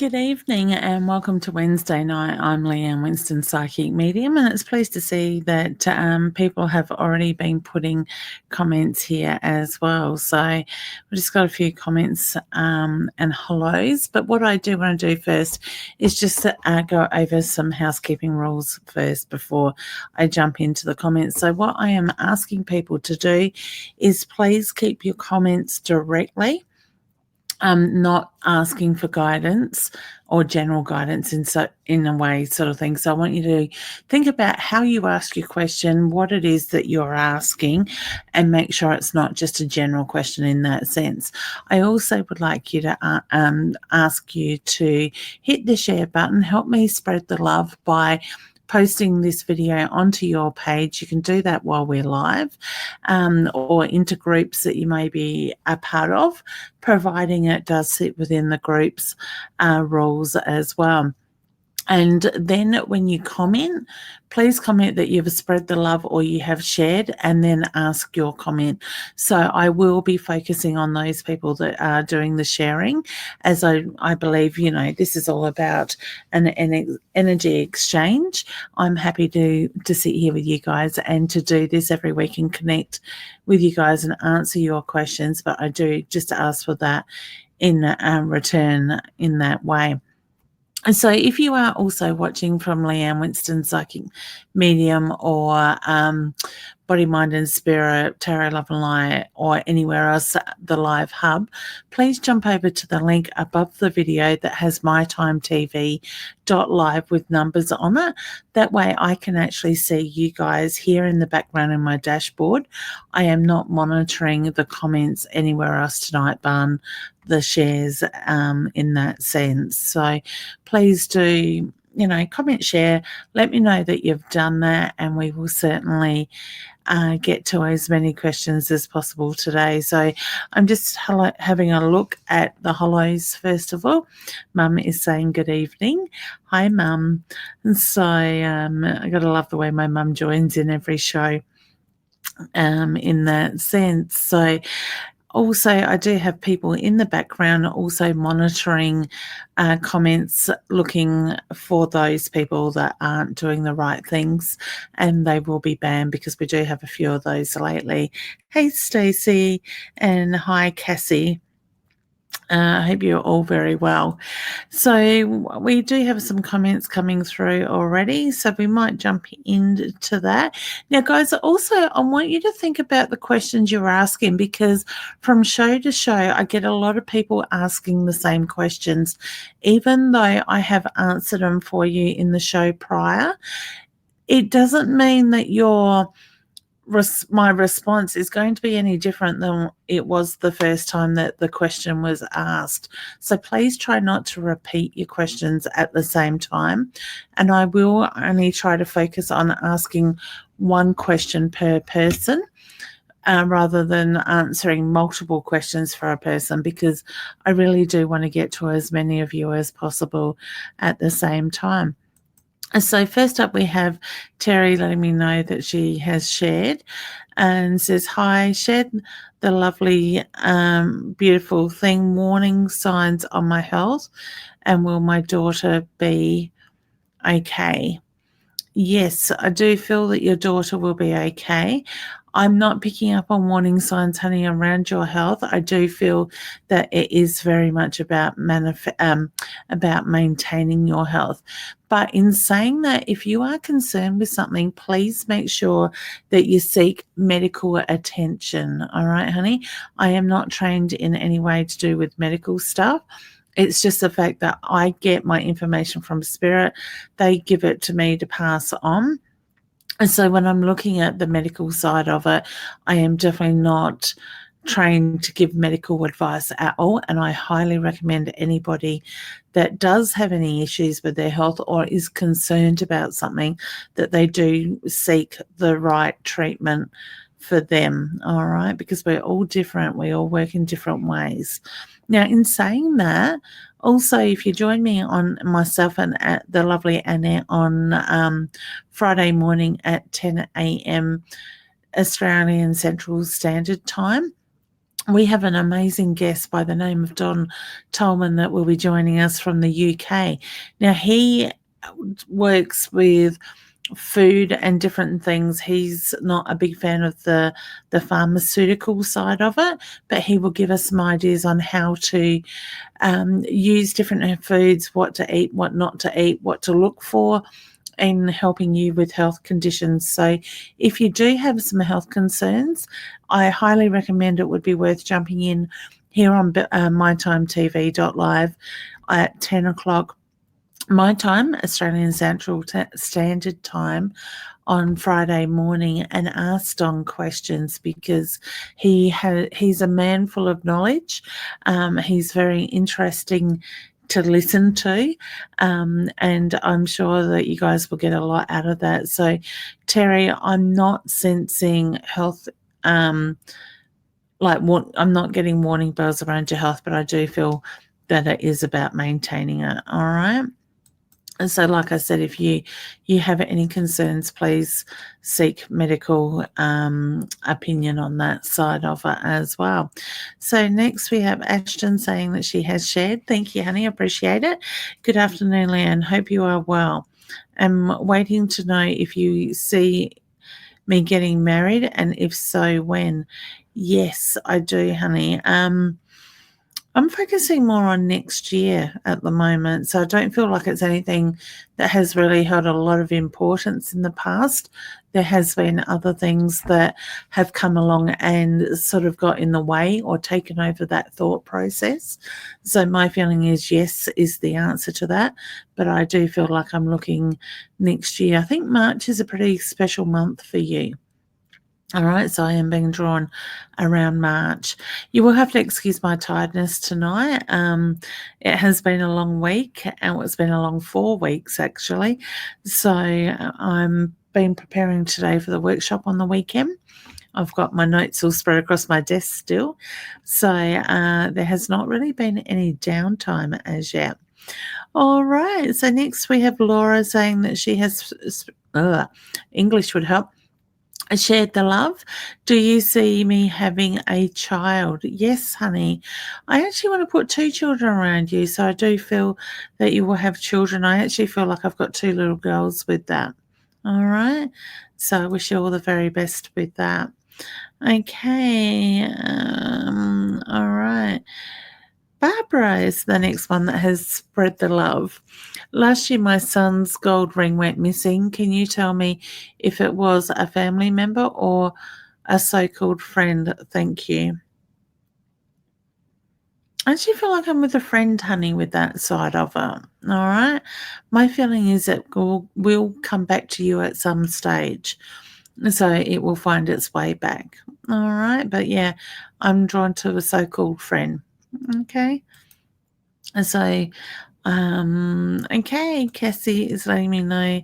Good evening and welcome to Wednesday night. I'm Leanne, Winston Psychic Medium, and it's pleased to see that people have already been putting comments here as well. So we just got a few comments and hellos. But what I do want to do first is just go over some housekeeping rules first before I jump into the comments. So what I am asking people to do is please keep your comments directly. Not asking for guidance or general guidance in a way sort of thing. So I want you to think about how you ask your question, what it is that you're asking, and make sure it's not just a general question in that sense. I also would like you to ask you to hit the share button, help me spread the love by posting this video onto your page. You can do that while we're live, or into groups that you may be a part of, providing it does sit within the group's rules as well. And then when you comment, please comment that you've spread the love or you have shared, and then ask your comment. So I will be focusing on those people that are doing the sharing, as I believe, this is all about an energy exchange. I'm happy to sit here with you guys and to do this every week and connect with you guys and answer your questions. But I do just ask for that in return in that way. And so if you are also watching from Leanne Winston Psychic Medium or Body, Mind and Spirit, Tarot, Love and Light, or anywhere else, the live hub, please jump over to the link above the video that has mytimetv.live with numbers on it. That way I can actually see you guys here in the background in my dashboard. I am not monitoring the comments anywhere else tonight, barring the shares in that sense. So please do, comment, share, let me know that you've done that, and we will certainly get to as many questions as possible today. So I'm just having a look at the hellos first of all. Mum is saying good evening. Hi, Mum. And so I got to love the way my mum joins in every show in that sense. So also, I do have people in the background also monitoring comments, looking for those people that aren't doing the right things, and they will be banned because we do have a few of those lately. Hey, Stacey, and hi, Cassie. I hope you're all very well. So we do have some comments coming through already, so we might jump into that. Now, guys, also I want you to think about the questions you're asking, because from show to show, I get a lot of people asking the same questions. Even though I have answered them for you in the show prior, it doesn't mean that my response is going to be any different than it was the first time that the question was asked. So please try not to repeat your questions at the same time. And I will only try to focus on asking one question per person, rather than answering multiple questions for a person, because I really do want to get to as many of you as possible at the same time. So first up, we have Terry letting me know that she has shared and says, hi, shared the lovely, beautiful thing, warning signs on my health, and will my daughter be okay? Yes, I do feel that your daughter will be okay. I'm not picking up on warning signs, honey, around your health. I do feel that it is very much about maintaining your health. But in saying that, if you are concerned with something, please make sure that you seek medical attention. All right, honey? I am not trained in any way to do with medical stuff. It's just the fact that I get my information from spirit. They give it to me to pass on. And so when I'm looking at the medical side of it, I am definitely not trained to give medical advice at all. And I highly recommend anybody that does have any issues with their health or is concerned about something, that they do seek the right treatment for them, all right? Because we're all different. We all work in different ways. Now, in saying that, also, if you join me on myself and at the lovely Annette on Friday morning at 10 a.m. Australian Central Standard Time, we have an amazing guest by the name of Don Tolman that will be joining us from the UK. Now, he works with food and different things. He's not a big fan of the pharmaceutical side of it, but he will give us some ideas on how to use different foods, what to eat, what not to eat, what to look for, and helping you with health conditions. So if you do have some health concerns, I highly recommend it would be worth jumping in here on mytimetv.live at 10 o'clock my time, Australian Central Standard Time, on Friday morning and ask Don questions, because he's a man full of knowledge. He's very interesting to listen to, and I'm sure that you guys will get a lot out of that. So, Terry, I'm not sensing health. I'm not getting warning bells around your health, but I do feel that it is about maintaining it. All right. And so, like I said, if you have any concerns, please seek medical opinion on that side of it as well. So next we have Ashton saying that she has shared. Thank you, honey. Appreciate it. Good afternoon, Leanne. Hope you are well. I'm waiting to know if you see me getting married, and if so, when. Yes, I do, honey. I'm focusing more on next year at the moment, so I don't feel like it's anything that has really held a lot of importance in the past. There has been other things that have come along and sort of got in the way or taken over that thought process. So my feeling is yes is the answer to that, but I do feel like I'm looking next year. I think March is a pretty special month for you. All right, so I am being drawn around March. You will have to excuse my tiredness tonight. It has been a long week, and it's been a long 4 weeks actually. So I'm been preparing today for the workshop on the weekend. I've got my notes all spread across my desk still. So there has not really been any downtime as yet. All right, so next we have Laura saying that she has, English would help, shared the love. Do you see me having a child? Yes, honey. I actually want to put 2 children around you, so I do feel that you will have children. I actually feel like I've got 2 little girls with that. All right. So I wish you all the very best with that. Okay. All right. Barbara is the next one that has spread the love. Last year, my son's gold ring went missing. Can you tell me if it was a family member or a so-called friend? Thank you. I actually feel like I'm with a friend, honey, with that side of it. All right. My feeling is it will come back to you at some stage. So it will find its way back. All right. But yeah, I'm drawn to a so-called friend. Okay. So, okay, Cassie is letting me know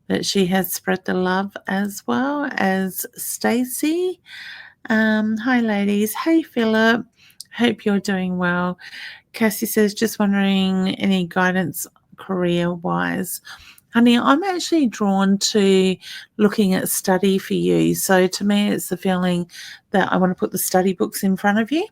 that she has spread the love, as well as Stacey. Hi, ladies. Hey, Philip. Hope you're doing well. Cassie says, just wondering any guidance career-wise. Honey, I'm actually drawn to looking at study for you. So to me, it's the feeling that I want to put the study books in front of you.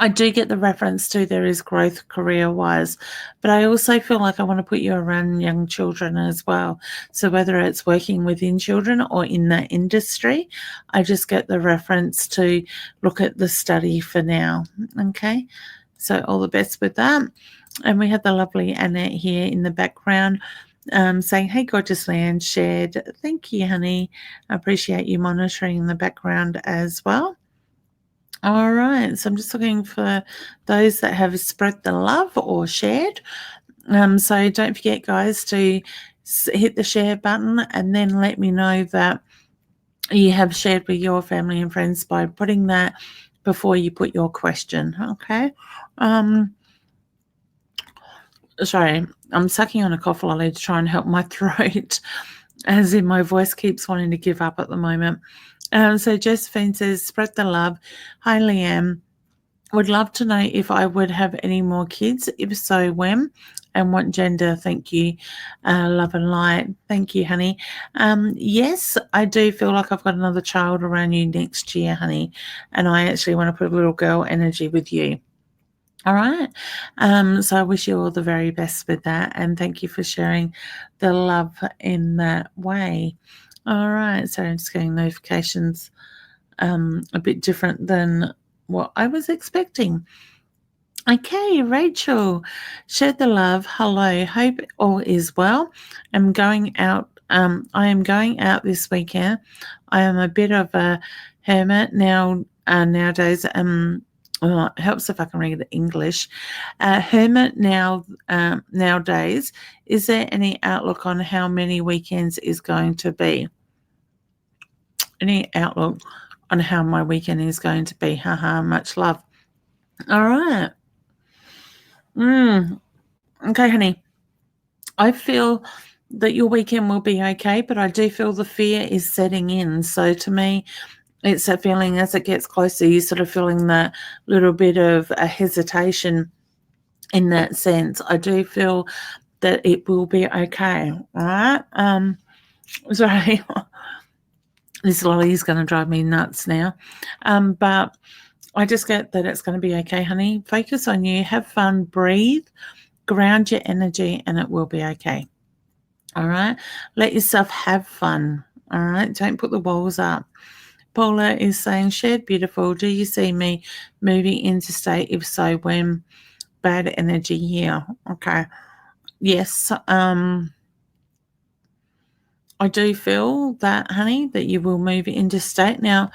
I do get the reference to there is growth career-wise, but I also feel like I want to put you around young children as well. So whether it's working within children or in that industry, I just get the reference to look at the study for now. Okay, so all the best with that. And we have the lovely Annette here in the background saying, hey, gorgeous Leanne, shared. Thank you, honey. I appreciate you monitoring in the background as well. All right, so I'm just looking for those that have spread the love or shared. So don't forget, guys, to hit the share button and then let me know that you have shared with your family and friends by putting that before you put your question, okay? Sorry, I'm sucking on a cough lolly to try and help my throat, as in my voice keeps wanting to give up at the moment. So Josephine says, spread the love. Hi, Leanne. Hope you're doing well. Cassie says, just wondering any guidance career-wise. Honey, I'm actually drawn to looking at study for you. So to me, it's the feeling that I want to put the study books in front of you. I do get the reference to there is growth career-wise. So Josephine says, spread the love. Hi, Leanne. Would love to know if I would have any more kids. If so, when and what gender? Thank you. Love and light. Thank you, honey. Yes, I do feel like I've got another child around you next year, honey. And I actually want to put a little girl energy with you. All right. So I wish you all the very best with that. And thank you for sharing the love in that way. All right. So I'm just getting notifications a bit different than what I was expecting. Okay, Rachel, share the love. Hello, hope all is well. I'm going out. I am going out this weekend. I am a bit of a hermit now. Nowadays, well, it helps if I can read the English. Hermit nowadays. Is there any outlook on how many weekends is going to be? Any outlook on how my weekend is going to be? Haha, much love. All right. Okay, honey. I feel that your weekend will be okay, but I do feel the fear is setting in. So to me, it's a feeling as it gets closer, you're sort of feeling that little bit of a hesitation in that sense. I do feel that it will be okay. All right. Sorry. This lolly is going to drive me nuts now. But I just get that it's going to be okay, honey. Focus on you. Have fun. Breathe. Ground your energy, and it will be okay. All right. Let yourself have fun. All right. Don't put the walls up. Paula is saying, shared beautiful. Do you see me moving interstate? If so, when? Bad energy here. Okay. Yes. I do feel that, honey, that you will move interstate. Now,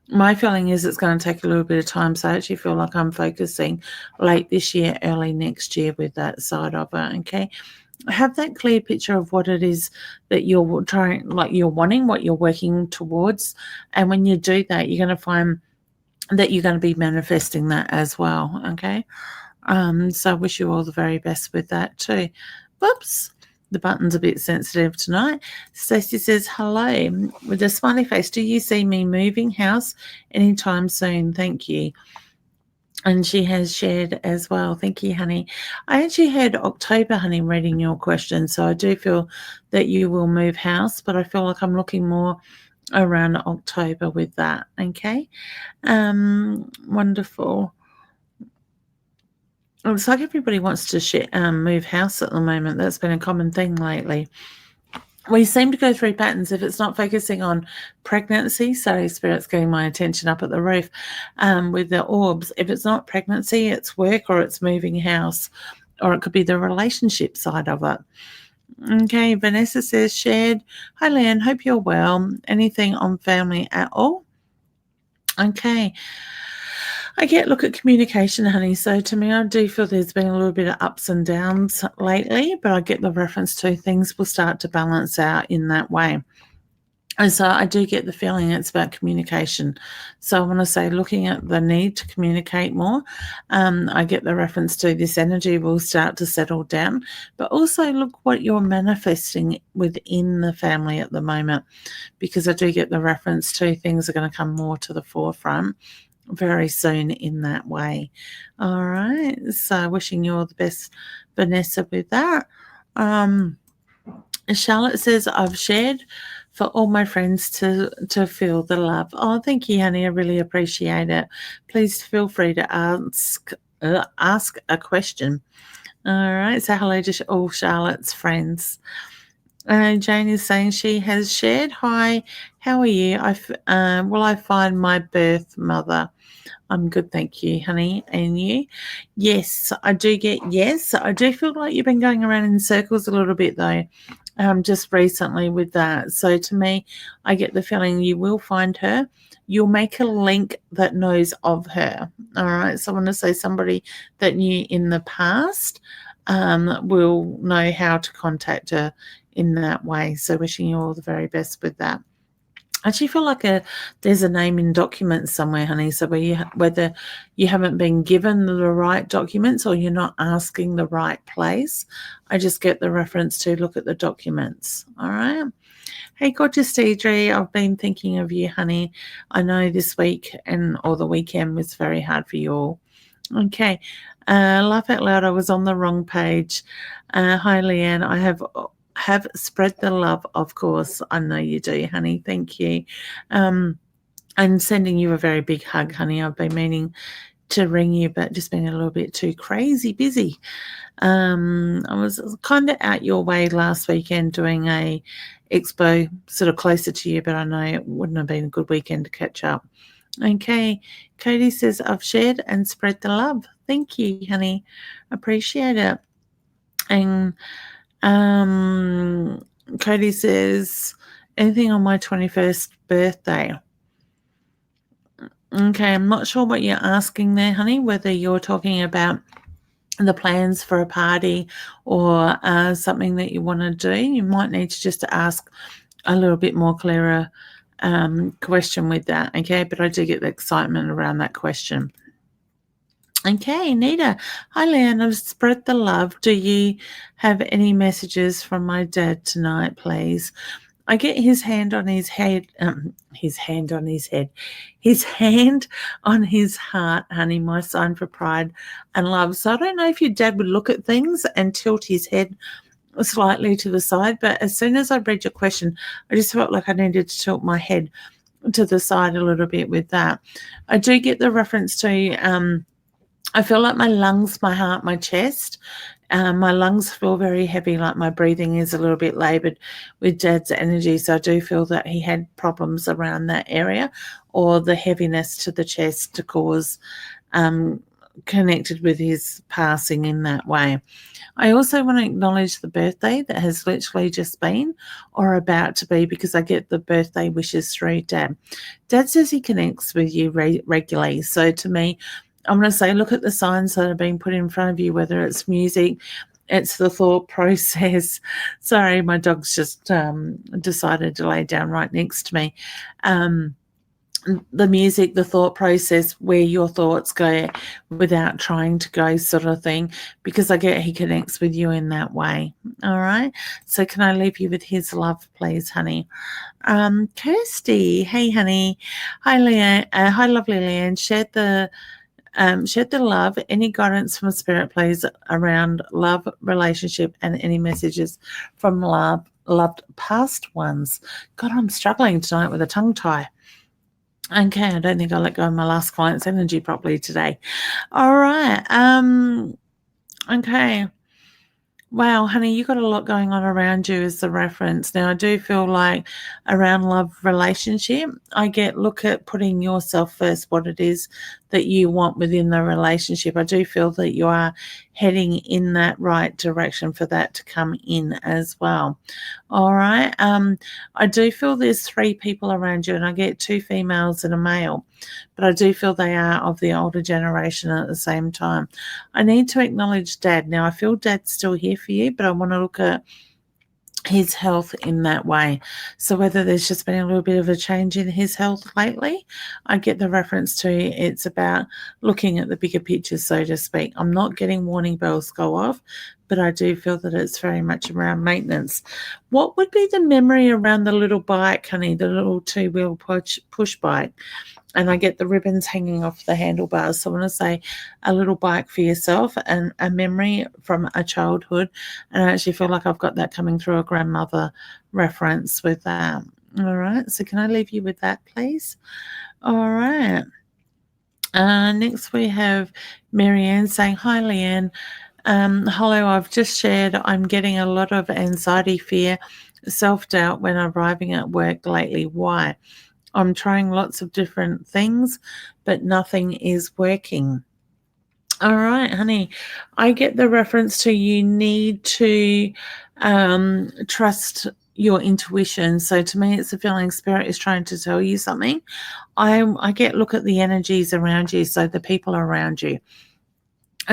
my feeling is it's going to take a little bit of time. So I actually feel like I'm focusing late this year, early next year with that side of it. Okay. Have that clear picture of what it is that you're trying, like you're wanting, what you're working towards. And when you do that, you're going to find that you're going to be manifesting that as well. Okay. So I wish you all the very best with that too. Whoops. The button's a bit sensitive tonight. Stacey says, hello, with a smiley face. Do you see me moving house anytime soon? Thank you. And she has shared as well. Thank you, honey. I actually heard October, honey, reading your question. So I do feel that you will move house, but I feel like I'm looking more around October with that. Okay. Wonderful. It looks like everybody wants to move house at the moment. That's been a common thing lately. We seem to go through patterns. If it's not focusing on pregnancy, sorry, Spirit's getting my attention up at the roof with the orbs. If it's not pregnancy, it's work or it's moving house, or it could be the relationship side of it. Okay, Vanessa says, shared. Hi, Leanne. Hope you're well. Anything on family at all? Okay. Look at communication, honey. So to me, I do feel there's been a little bit of ups and downs lately, but I get the reference to things will start to balance out in that way. And so I do get the feeling it's about communication. So I want to say looking at the need to communicate more, I get the reference to this energy will start to settle down, but also look what you're manifesting within the family at the moment, because I do get the reference to things are going to come more to the forefront very soon in that way. All right. So wishing you all the best, Vanessa, with that. Charlotte says, I've shared for all my friends to feel the love. Oh, thank you, honey. I really appreciate it. Please feel free to ask a question. All right. So hello to all Charlotte's friends. Jane is saying she has shared. Hi, how are you? Will I find my birth mother? I'm good, thank you, honey. And you? Yes, I do get yes. I do feel like you've been going around in circles a little bit though, just recently with that. So to me, I get the feeling you will find her. You'll make a link that knows of her. All right. So I want to say somebody that knew in the past will know how to contact her in that way. So wishing you all the very best with that. I actually feel like there's a name in documents somewhere, honey. So whether you haven't been given the right documents or you're not asking the right place, I just get the reference to look at the documents. All right. Hey, gorgeous Deidre, I've been thinking of you, honey. I know this week or the weekend was very hard for you all. Okay. Laugh out loud. I was on the wrong page. Hi, Leanne. I have spread the love, of course. I know you do, honey. Thank you. I'm sending you a very big hug, honey. I've been meaning to ring you, but just been a little bit too crazy busy. I was kind of out your way last weekend doing a expo sort of closer to you, but I know it wouldn't have been a good weekend to catch up. Okay, Cody says, I've shared and spread the love. Thank you, honey. Appreciate it. And Cody says, anything on my 21st birthday? Okay, I'm not sure what you're asking there, honey, whether you're talking about the plans for a party or something that you want to do. You might need to just ask a little bit more clearer question with that, okay? But I do get the excitement around that question. Okay, Nita. Hi, Leanne. I've spread the love. Do you have any messages from my dad tonight, please? I get his hand on his head, his hand on his head, his hand on his heart, honey, my sign for pride and love. So I don't know if your dad would look at things and tilt his head slightly to the side, but as soon as I read your question, I just felt like I needed to tilt my head to the side a little bit with that. I do get the reference to, I feel like my lungs, my heart, my chest, my lungs feel very heavy, like my breathing is a little bit laboured with Dad's energy. So I do feel that he had problems around that area, or the heaviness to the chest to cause connected with his passing in that way. I also want to acknowledge the birthday that has literally just been or about to be, because I get the birthday wishes through Dad. Dad says he connects with you regularly. So to me, I'm going to say, look at the signs that are being put in front of you, whether it's music, it's the thought process. Sorry, my dog's just decided to lay down right next to me. The music, the thought process, where your thoughts go without trying to go, sort of thing, because I get he connects with you in that way. All right. So can I leave you with his love, please, honey? Kirsty, hey, honey. Hi, Leanne. Hi, lovely Leanne. Shared the love. Any guidance from Spirit, please, around love, relationship, and any messages from loved past ones. God, I'm struggling tonight with a tongue tie. Okay, I don't think I let go of my last client's energy properly today. All right. Okay. Wow, honey, you got a lot going on around you as the reference. Now, I do feel like around love relationship, I look at putting yourself first, what it is that you want within the relationship. I do feel that you are heading in that right direction for that to come in as well. All right. I do feel there's 3 people around you, and I get 2 females and a male, but I do feel they are of the older generation at the same time. I need to acknowledge Dad. Now, I feel Dad's still here for you, but I want to look at his health in that way. So whether there's just been a little bit of a change in his health lately, I get the reference to it's about looking at the bigger picture, so to speak. I'm not getting warning bells go off, but I do feel that it's very much around maintenance. What would be the memory around the little bike, honey, the little 2-wheel push bike? And I get the ribbons hanging off the handlebars. So I want to say a little bike for yourself and a memory from a childhood. And I actually feel like I've got that coming through a grandmother reference with that. All right. So can I leave you with that, please? All right. Next we have Marianne saying, hi, Leanne. Hello, I've just shared I'm getting a lot of anxiety, fear, self-doubt when arriving at work lately. Why? I'm trying lots of different things, but nothing is working. All right, honey. I get the reference to you need to trust your intuition. So to me, it's a feeling Spirit is trying to tell you something. I get look at the energies around you, so the people around you.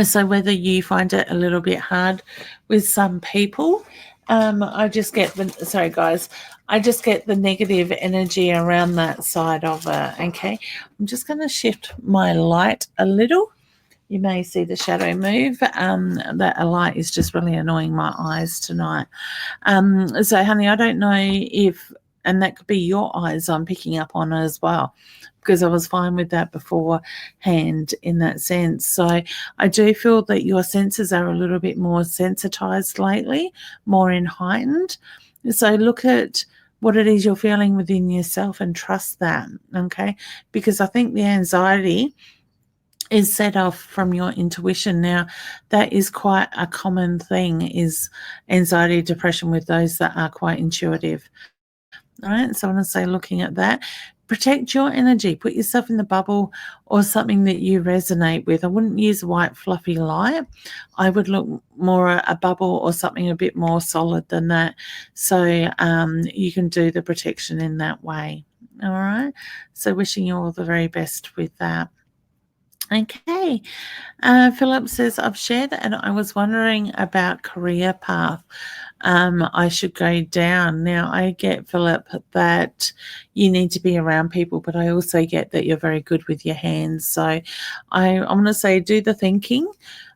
So whether you find it a little bit hard with some people, I just get sorry guys, I just get the negative energy around that side of it. Okay, I'm just going to shift my light a little. You may see the shadow move. That a light is just really annoying my eyes tonight. So honey, I don't know if and that could be your eyes I'm picking up on as well, because I was fine with that beforehand in that sense. So I do feel that your senses are a little bit more sensitized lately, more heightened. So look at what it is you're feeling within yourself and trust that, okay? Because I think the anxiety is set off from your intuition. Now, that is quite a common thing, is anxiety, depression with those that are quite intuitive. All right, so I want to say, looking at that, protect your energy, put yourself in the bubble or something that you resonate with. I wouldn't use white fluffy light. I would look more at a bubble or something a bit more solid than that. So you can do the protection in that way. All right, so wishing you all the very best with that. Okay. Philip says, I've shared and I was wondering about career path I should go down. Now, I get, Philip, that you need to be around people, but I also get that you're very good with your hands. So I'm going to say do the thinking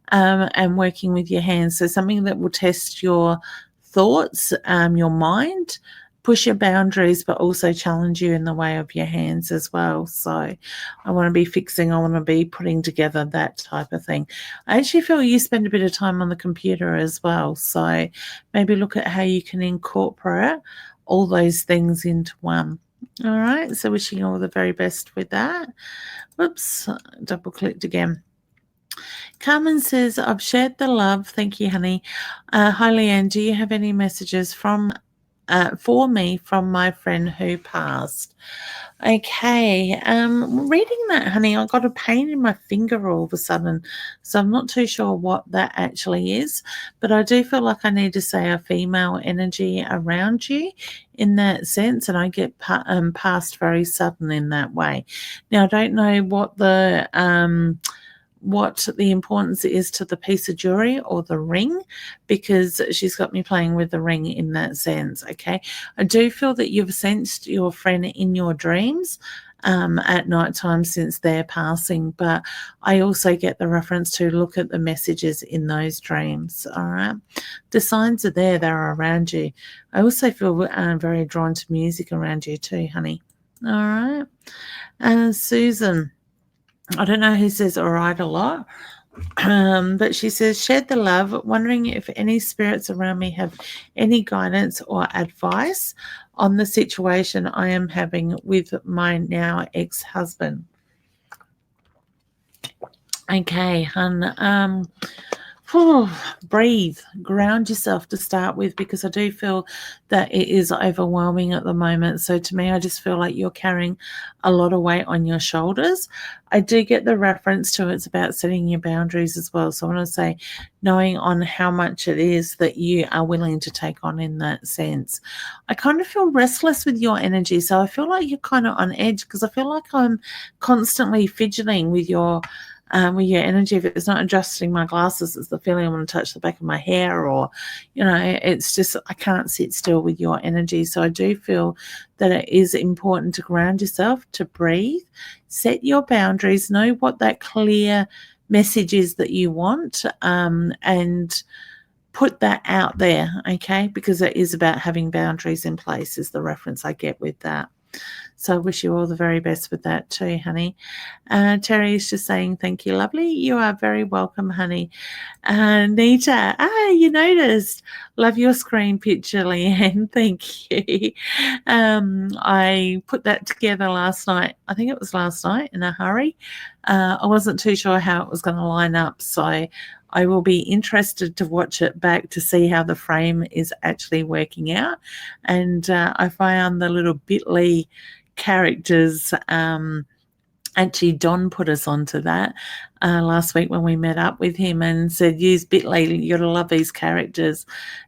and working with your hands. So something that will test your thoughts, your mind, push your boundaries, but also challenge you in the way of your hands as well. So I want to be fixing, I want to be putting together, that type of thing. I actually feel you spend a bit of time on the computer as well. So maybe look at how you can incorporate all those things into one. All right. So wishing you all the very best with that. Whoops, double clicked again. Carmen says, I've shared the love. Thank you, honey. Hi, Leanne. Do you have any messages for me from my friend who passed? Okay, reading that, honey, I got a pain in my finger all of a sudden, so I'm not too sure what that actually is, but I do feel like I need to say a female energy around you in that sense, and I get passed very sudden in that way. Now, I don't know what the importance is to the piece of jewelry or the ring, because she's got me playing with the ring in that sense. Okay, I do feel that you've sensed your friend in your dreams at night time since their passing, but I also get the reference to look at the messages in those dreams. All right, the signs are there, they're around you. I also feel very drawn to music around you too, honey. All right, Susan, I don't know who says all right a lot, but she says, shared the love, wondering if any spirits around me have any guidance or advice on the situation I am having with my now ex-husband. Okay, hun. Breathe, ground yourself to start with, because I do feel that it is overwhelming at the moment. So to me, I just feel like you're carrying a lot of weight on your shoulders. I do get the reference to it's about setting your boundaries as well. So I want to say, knowing on how much it is that you are willing to take on in that sense. I kind of feel restless with your energy. So I feel like you're kind of on edge, because I feel like I'm constantly fidgeting with your energy. If it's not adjusting my glasses, it's the feeling I want to touch the back of my hair, or, it's just I can't sit still with your energy. So I do feel that it is important to ground yourself, to breathe, set your boundaries, know what that clear message is that you want, and put that out there, okay? Because it is about having boundaries in place, is the reference I get with that. So I wish you all the very best with that too, honey. Terry is just saying, thank you, lovely. You are very welcome, honey. Nita, you noticed. Love your screen picture, Leanne. Thank you. I put that together last night. I think it was last night in a hurry. I wasn't too sure how it was going to line up, so I will be interested to watch it back to see how the frame is actually working out. And I found the little bit.ly characters. Actually, Don put us onto that last week when we met up with him and said, use Bitly, you got to love these characters.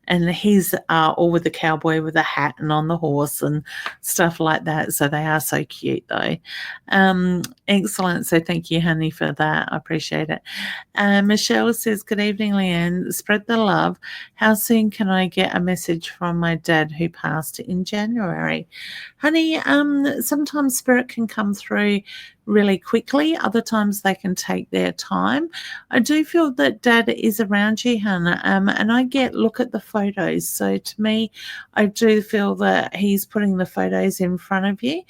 And he's all with the cowboy with a hat and on the horse and stuff like that. So they are so cute, though. Excellent. So thank you, honey, for that. I appreciate it. Michelle says, good evening, Leanne. Spread the love. How soon can I get a message from my dad who passed in January? Honey, sometimes spirit can come through really quickly. Other times they can take their their time. I do feel that Dad is around you, Hannah, and I get look at the photos. So to me, I do feel that he's putting the photos in front of you.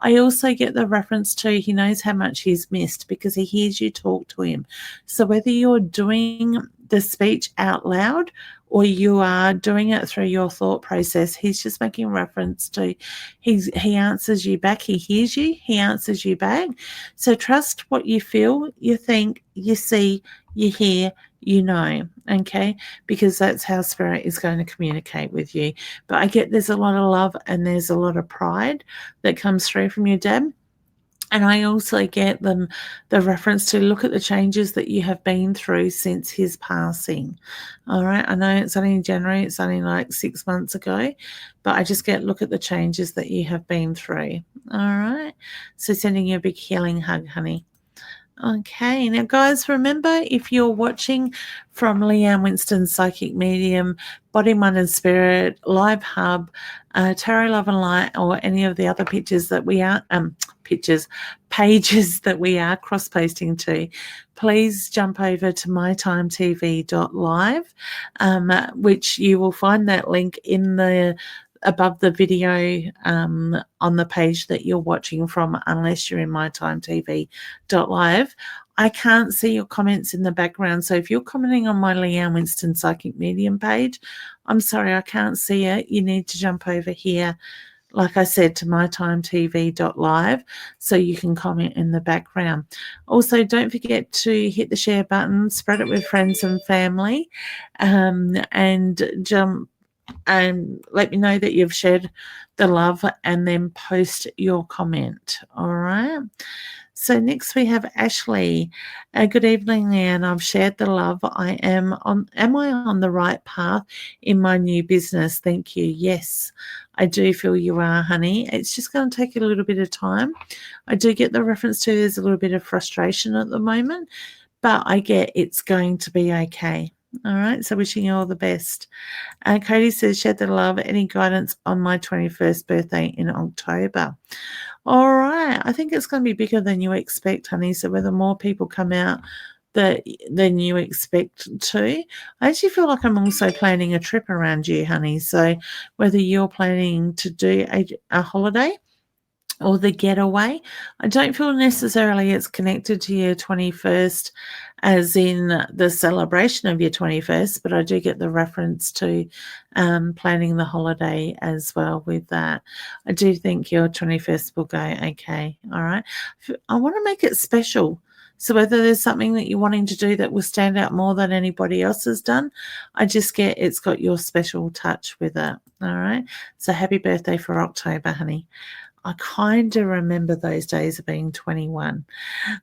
I also get the reference to he knows how much he's missed because he hears you talk to him. So whether you're doing the speech out loud or you are doing it through your thought process, he's just making reference to he answers you back, he hears you, he answers you back. So trust what you feel, you think, you see, you hear, you know, okay? Because that's how Spirit is going to communicate with you. But I get there's a lot of love and there's a lot of pride that comes through from your dad. And I also get the reference to look at the changes that you have been through since his passing. All right. I know it's only in January, it's only like 6 months ago, but I just get look at the changes that you have been through. All right. So sending you a big healing hug, honey. Okay, now guys, remember if you're watching from Leanne Winston Psychic Medium, Body, Mind and Spirit, Live Hub, Tarot Love and Light, or any of the other pages that we are cross-posting to, please jump over to mytimetv.live, which you will find that link in the above the video on the page that you're watching from, unless you're in mytimetv.live. I can't see your comments in the background. So if you're commenting on my Leanne Winston Psychic Medium page, I'm sorry, I can't see it. You need to jump over here, like I said, to mytimetv.live so you can comment in the background. Also, don't forget to hit the share button, spread it with friends and family, and jump and let me know that you've shared the love and then post your comment. All right. So next we have Ashley. Good evening, Leanne. I've shared the love. Am I on the right path in my new business? Thank you. Yes, I do feel you are, honey. It's just going to take a little bit of time. I do get the reference to there's a little bit of frustration at the moment, but I get it's going to be okay. All right. So wishing you all the best. Cody says, shed the love. Any guidance on my 21st birthday in October? All right. I think it's going to be bigger than you expect, honey. So whether more people come out than you expect to, I actually feel like I'm also planning a trip around you, honey. So whether you're planning to do a holiday or the getaway, I don't feel necessarily it's connected to your 21st as in the celebration of your 21st, but I do get the reference to planning the holiday as well with that. I do think your 21st will go okay. All right. I want to make it special. So whether there's something that you're wanting to do that will stand out more than anybody else has done, I just get it's got your special touch with it. All right. So happy birthday for October, honey. I kind of remember those days of being 21.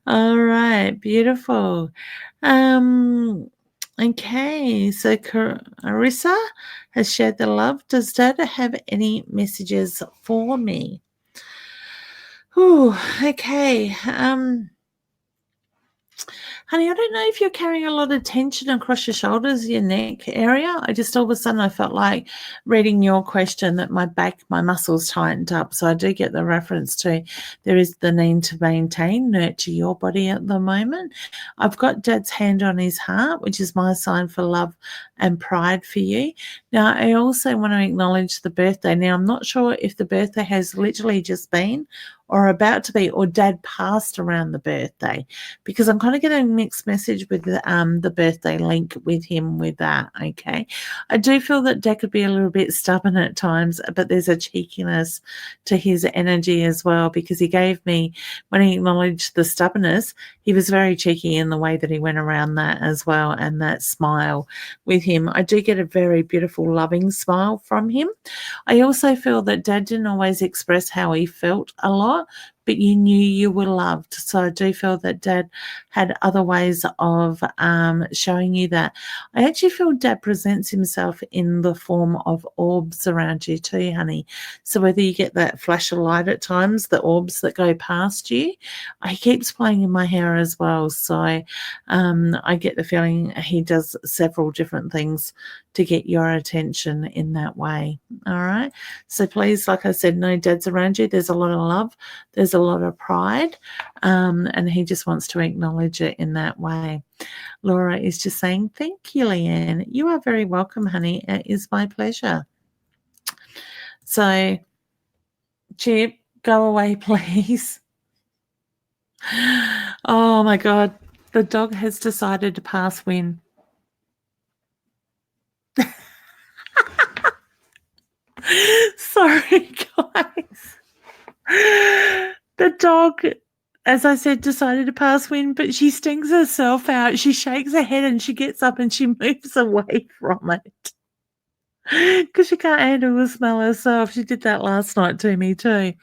All right, beautiful. Okay, so Carissa has shared the love. Does Dad have any messages for me? Okay. Honey, I don't know if you're carrying a lot of tension across your shoulders, your neck area. I just all of a sudden I felt like reading your question that my muscles tightened up. So I do get the reference to there is the need to maintain, nurture your body at the moment. I've got Dad's hand on his heart, which is my sign for love and pride for you. Now, I also want to acknowledge the birthday. Now, I'm not sure if the birthday has literally just been or about to be, or Dad passed around the birthday, because I'm kind of getting a mixed message with the birthday link with him with that, okay? I do feel that Dad could be a little bit stubborn at times, but there's a cheekiness to his energy as well, because he gave me, when he acknowledged the stubbornness, he was very cheeky in the way that he went around that as well, and that smile with him. I do get a very beautiful, loving smile from him. I also feel that Dad didn't always express how he felt a lot, but you knew you were loved. So I do feel that Dad had other ways of showing you that. I actually feel Dad presents himself in the form of orbs around you too, honey. So whether you get that flash of light at times, the orbs that go past you, he keeps playing in my hair as well. So I get the feeling he does several different things to get your attention in that way. All right. So please, like I said, know Dad's around you. There's a lot of love. There's there's a lot of pride, and he just wants to acknowledge it in that way. Laura is just saying, thank you, Leanne. You are very welcome, honey. It is my pleasure. So, Chip, go away, please. Oh, my God. The dog has decided to pass Win. Sorry, guys. The dog, as I said, decided to pass Win, but she stings herself out. She shakes her head and she gets up and she moves away from it. Because she can't handle the smell herself. She did that last night to me too.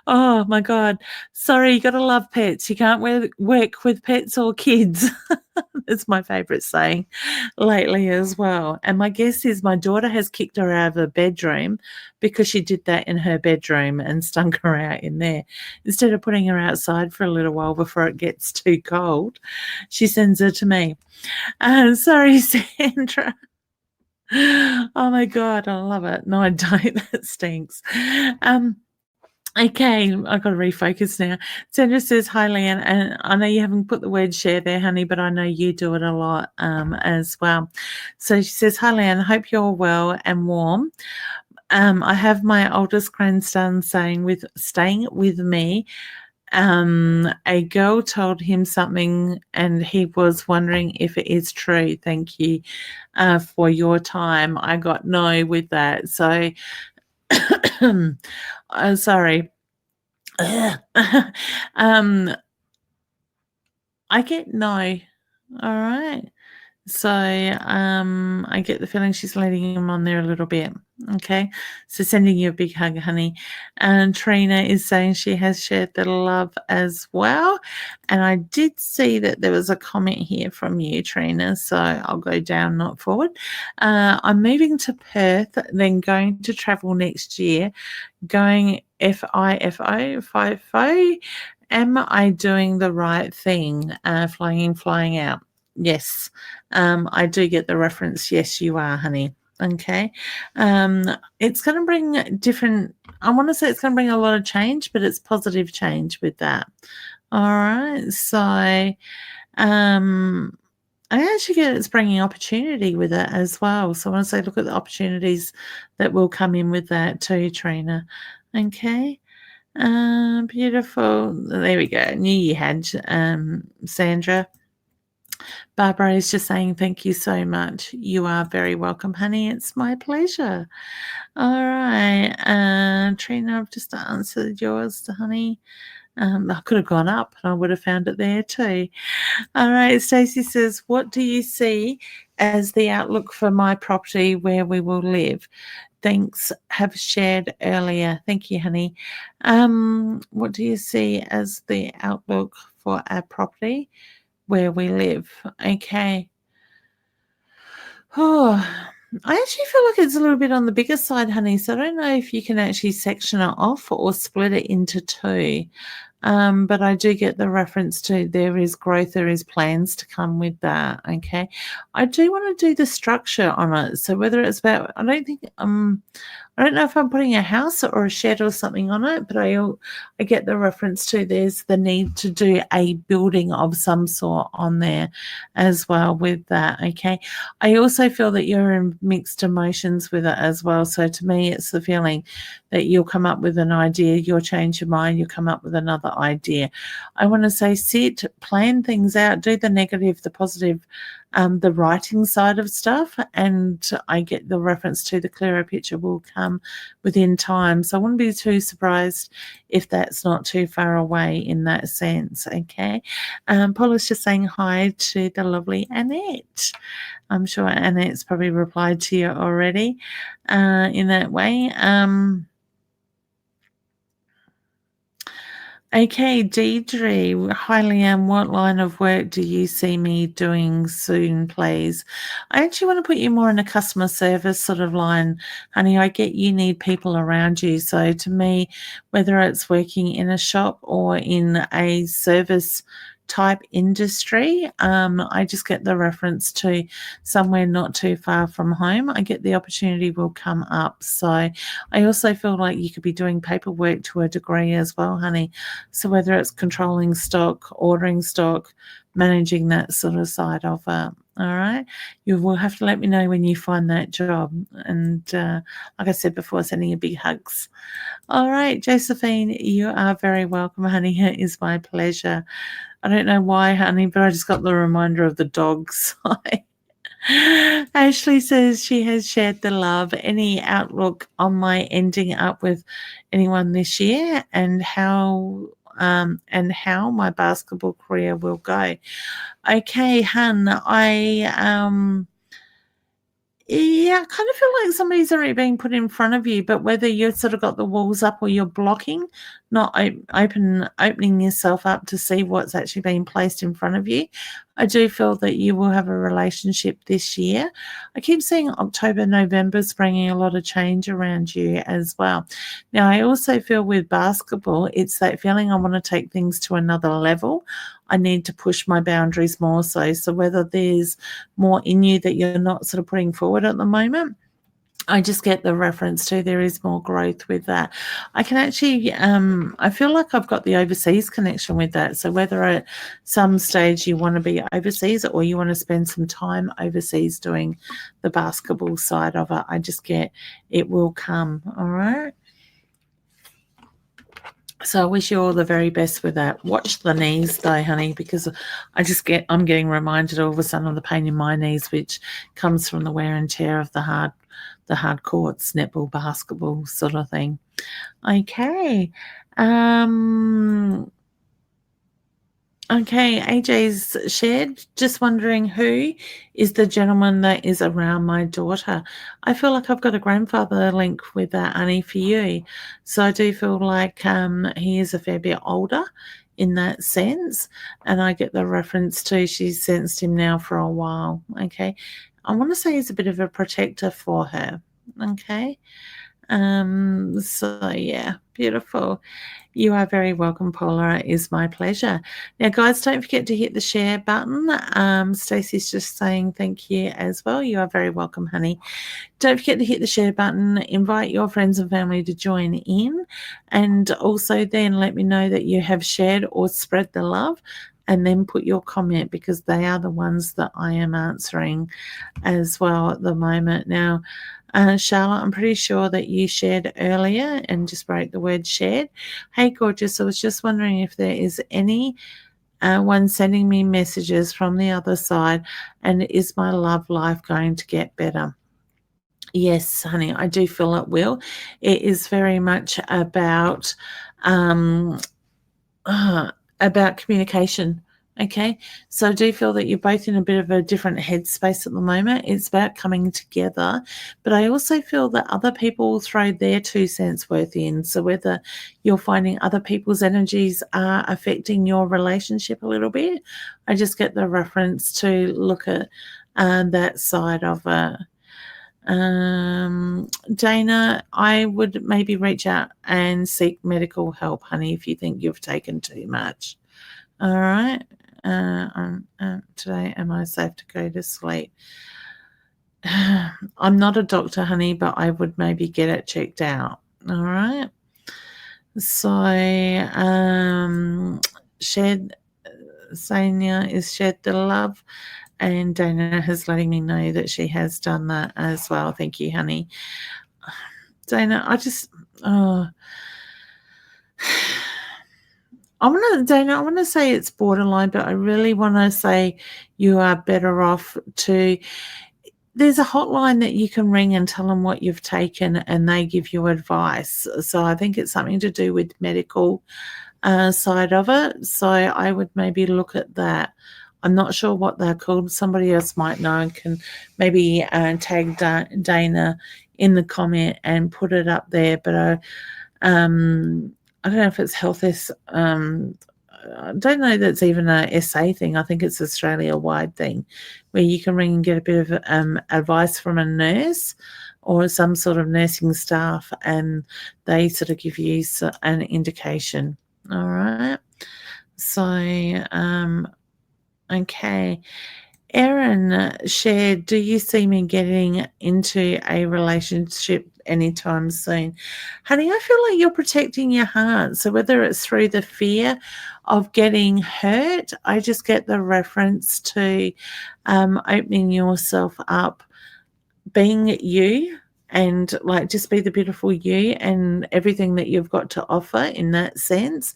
Oh my God. Sorry, you got to love pets. You can't work with pets or kids. It's my favourite saying lately as well. And my guess is my daughter has kicked her out of her bedroom because she did that in her bedroom and stunk her out in there. Instead of putting her outside for a little while before it gets too cold, she sends her to me. Sorry, Sandra. Oh my God, I love it. No, I don't. That stinks. Okay, I've got to refocus now. Sandra says, hi, Leanne. And I know you haven't put the word share there, honey, but I know you do it a lot as well. So she says, hi, Leanne. Hope you're well and warm. I have my oldest grandson staying with me. A girl told him something and he was wondering if it is true. Thank you for your time. I got no with that. So, sorry. I get no. All right. So I get the feeling she's letting him on there a little bit. Okay. So sending you a big hug, honey. And Trina is saying she has shared the love as well. And I did see that there was a comment here from you, Trina. So I'll go down, not forward. I'm moving to Perth, then going to travel next year. Going FIFO. Am I doing the right thing? Flying out. Yes, I do get the reference. Yes, you are, honey. Okay. It's going to bring I want to say it's going to bring a lot of change, but it's positive change with that. All right. So, I actually get it's bringing opportunity with it as well. So I want to say, look at the opportunities that will come in with that too, Trina. Okay. Beautiful. There we go. Knew you had, Sandra. Barbara is just saying, thank you so much. You are very welcome, honey. It's my pleasure. All right. Trina, I've just answered yours, honey. I could have gone up and I would have found it there too. All right. Stacey says, what do you see as the outlook for my property where we will live? Thanks, have shared earlier. Thank you, honey. What do you see as the outlook for our property where we live? Okay. Oh, I actually feel like it's a little bit on the bigger side, honey. So I don't know if you can actually section it off or split it into two. But I do get the reference to there is growth, there is plans to come with that. Okay. I do want to do the structure on it. So whether it's about, I don't know if I'm putting a house or a shed or something on it, but I get the reference to there's the need to do a building of some sort on there as well with that. Okay. I also feel that you're in mixed emotions with it as well. So to me, it's the feeling that you'll come up with an idea, you'll change your mind, you'll come up with another idea. I want to say sit, plan things out, do the negative, the positive, the writing side of stuff, and I get the reference to the clearer picture will come within time. So I wouldn't be too surprised if that's not too far away in that sense. Okay. Paula's just saying hi to the lovely Annette. I'm sure Annette's probably replied to you already in that way. Okay, Deidre. Hi, Leanne. What line of work do you see me doing soon, please? I actually want to put you more in a customer service sort of line, honey. I get you need people around you. So to me, whether it's working in a shop or in a service type industry. I just get the reference to somewhere not too far from home. I get the opportunity will come up. So I also feel like you could be doing paperwork to a degree as well, honey. So whether it's controlling stock, ordering stock, managing that sort of side of it. All right. You will have to let me know when you find that job. And like I said before, sending you big hugs. All right, Josephine, you are very welcome, honey. It is my pleasure. I don't know why, honey, but I just got the reminder of the dogs. Ashley says she has shared the love. Any outlook on my ending up with anyone this year and how my basketball career will go? Okay, hun, yeah, I kind of feel like somebody's already being put in front of you, but whether you've sort of got the walls up or you're blocking, not opening yourself up to see what's actually being placed in front of you. I do feel that you will have a relationship this year. I keep seeing October, November's bringing a lot of change around you as well. Now, I also feel with basketball, it's that feeling I want to take things to another level. I need to push my boundaries more so. So whether there's more in you that you're not sort of putting forward at the moment, I just get the reference to there is more growth with that. I can actually, I feel like I've got the overseas connection with that. So whether at some stage you want to be overseas or you want to spend some time overseas doing the basketball side of it, I just get it will come. All right. So I wish you all the very best with that. Watch the knees though, honey, because I'm getting reminded all of a sudden of the pain in my knees, which comes from the wear and tear of the hard courts, netball, basketball sort of thing. Okay. Okay, AJ's shared, just wondering who is the gentleman that is around my daughter. I feel like I've got a grandfather link with that, Annie, for you. So I do feel like he is a fair bit older in that sense. And I get the reference to she's sensed him now for a while. Okay. I want to say he's a bit of a protector for her. Okay. So yeah, beautiful. You are very welcome, Paula. It is my pleasure. Now, guys, don't forget to hit the share button. Stacey's just saying thank you as well. You are very welcome, honey. Don't forget to hit the share button. Invite your friends and family to join in. And also then let me know that you have shared or spread the love. And then put your comment because they are the ones that I am answering as well at the moment. Now, Charlotte, I'm pretty sure that you shared earlier and just wrote the word shared. Hey, gorgeous. I was just wondering if there is any one sending me messages from the other side, and is my love life going to get better? Yes, honey, I do feel it will. It is very much about communication. Okay, so I do feel that you're both in a bit of a different headspace at the moment. It's about coming together, but I also feel that other people throw their 2 cents worth in. So whether you're finding other people's energies are affecting your relationship a little bit, I just get the reference to look at that side of it. Dana, I would maybe reach out and seek medical help, honey, if you think you've taken too much. All right. Today, am I safe to go to sleep? I'm not a doctor, honey, but I would maybe get it checked out. All right. So, Sanya is shared the love, and Dana has letting me know that she has done that as well. Thank you, honey. Dana, I want to say it's borderline, but I really want to say you are better off to. There's a hotline that you can ring and tell them what you've taken, and they give you advice. So I think it's something to do with medical side of it. So I would maybe look at that. I'm not sure what they're called. Somebody else might know and can maybe tag Dana in the comment and put it up there. But I don't know if it's health. I don't know that's even a SA thing. I think it's Australia-wide thing where you can ring and get a bit of advice from a nurse or some sort of nursing staff, and they sort of give you an indication. All right. So, okay. Erin shared, do you see me getting into a relationship anytime soon? Honey, I feel like you're protecting your heart. So whether it's through the fear of getting hurt, I just get the reference to opening yourself up, being you, and like just be the beautiful you and everything that you've got to offer in that sense,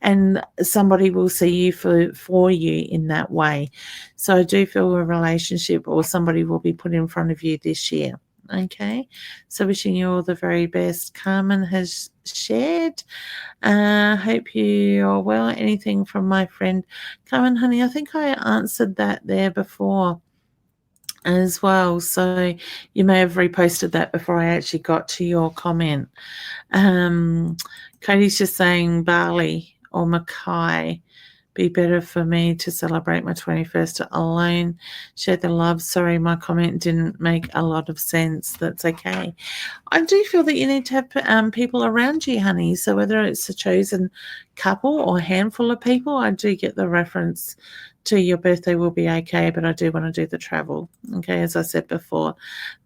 and somebody will see you for you in that way. So I do feel a relationship or somebody will be put in front of you this year. Okay, so wishing you all the very best. Carmen has shared. Hope you are well. Anything from my friend Carmen, honey? I think I answered that there before as well. So you may have reposted that before I actually got to your comment. Cody's just saying Bali or Mackay be better for me to celebrate my 21st alone. Share the love. Sorry, my comment didn't make a lot of sense. That's okay. I do feel that you need to have people around you, honey. So whether it's a chosen couple or handful of people, I do get the reference to your birthday will be okay, but I do want to do the travel. Okay, as I said before,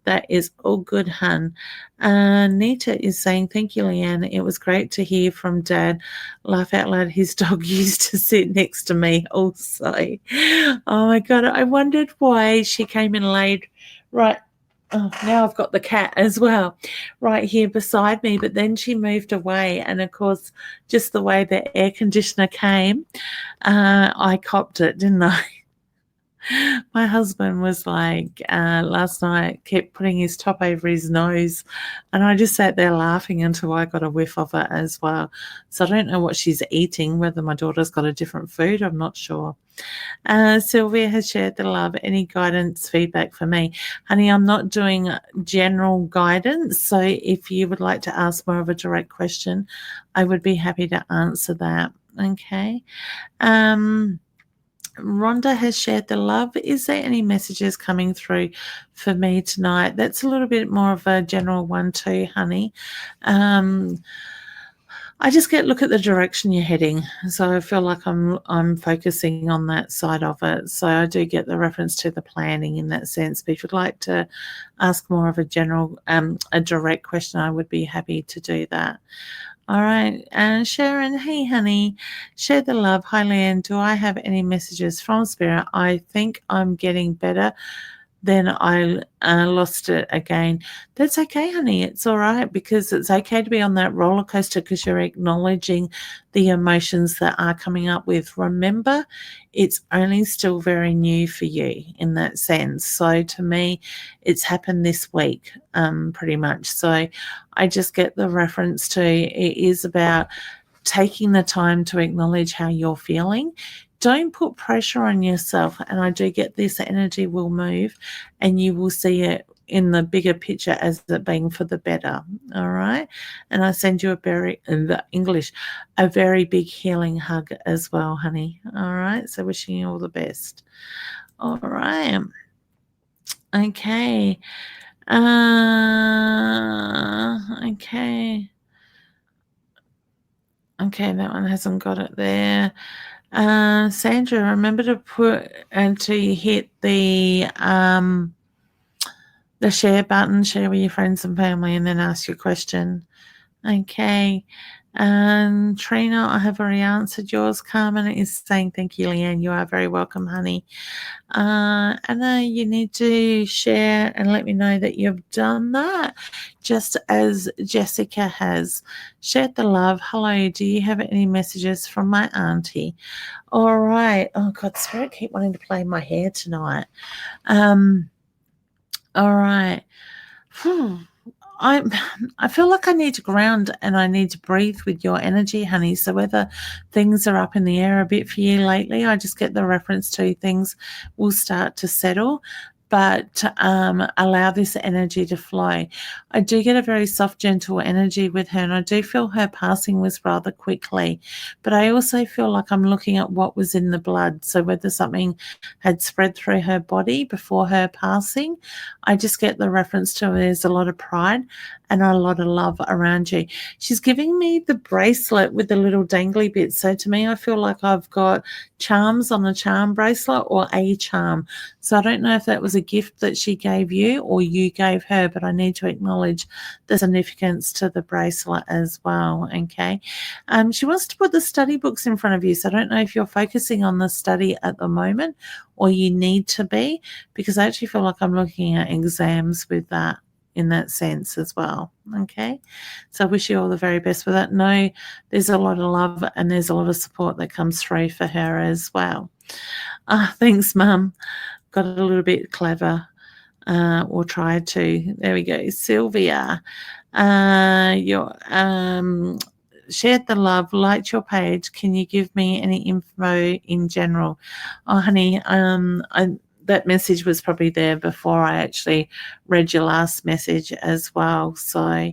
that is all good, hun. Nita is saying, thank you, Leanne. It was great to hear from Dad. Laugh out loud. His dog used to sit next to me also. Oh my God. I wondered why she came and laid right. Oh, now I've got the cat as well right here beside me. But then she moved away. And of course, just the way the air conditioner came, I copped it, didn't I? My husband was like, last night, kept putting his top over his nose, and I just sat there laughing until I got a whiff of it as well. So I don't know what she's eating, whether my daughter's got a different food, I'm not sure. Sylvia has shared the love. Any guidance, feedback for me? Honey, I'm not doing general guidance, so if you would like to ask more of a direct question, I would be happy to answer that. Okay. Rhonda has shared the love. Is there any messages coming through for me tonight? That's a little bit more of a general one too, honey. I just look at the direction you're heading. So I feel like I'm focusing on that side of it. So I do get the reference to the planning in that sense. But if you'd like to ask more of a general, a direct question, I would be happy to do that. All right. And Sharon, hey, honey, share the love. Hi, Leanne. Do I have any messages from Spirit? I think I'm getting better. Then I lost it again. That's okay, honey. It's all right, because it's okay to be on that roller coaster because you're acknowledging the emotions that are coming up with. Remember, it's only still very new for you in that sense. So to me, it's happened this week, pretty much. So I just get the reference to it is about taking the time to acknowledge how you're feeling. Don't put pressure on yourself. And I do get this energy will move and you will see it in the bigger picture as it being for the better. All right. And I send you a very big healing hug as well, honey. All right. So wishing you all the best. All right. Okay. Okay. Okay, that one hasn't got it there. Sandra, remember to put and to hit the share button, share with your friends and family, and then ask your question. Okay. Trina, I have already answered yours. Carmen is saying, thank you, Leanne. You are very welcome, honey. Anna, you need to share and let me know that you've done that, just as Jessica has. Shared the love. Hello, do you have any messages from my auntie? All right. Oh, God, Spirit keep wanting to play my hair tonight. All right. I feel like I need to ground and I need to breathe with your energy, honey. So whether things are up in the air a bit for you lately, I just get the reference to things will start to settle. but allow this energy to flow. I do get a very soft, gentle energy with her, and I do feel her passing was rather quickly, but I also feel like I'm looking at what was in the blood. So whether something had spread through her body before her passing, I just get the reference to there's a lot of pride and a lot of love around you. She's giving me the bracelet with the little dangly bits. So to me, I feel like I've got charms on a charm bracelet or a charm. So I don't know if that was a gift that she gave you or you gave her, but I need to acknowledge the significance to the bracelet as well. Okay. She wants to put the study books in front of you. So I don't know if you're focusing on the study at the moment or you need to be, because I actually feel like I'm looking at exams with that in that sense as well. Okay. So I wish you all the very best with that. No, there's a lot of love and there's a lot of support that comes through for her as well. Thanks, Mum. Got a little bit clever, or tried to. There we go. Sylvia, you shared the love, liked your page. Can you give me any info in general? Oh, honey, that message was probably there before I actually read your last message as well. So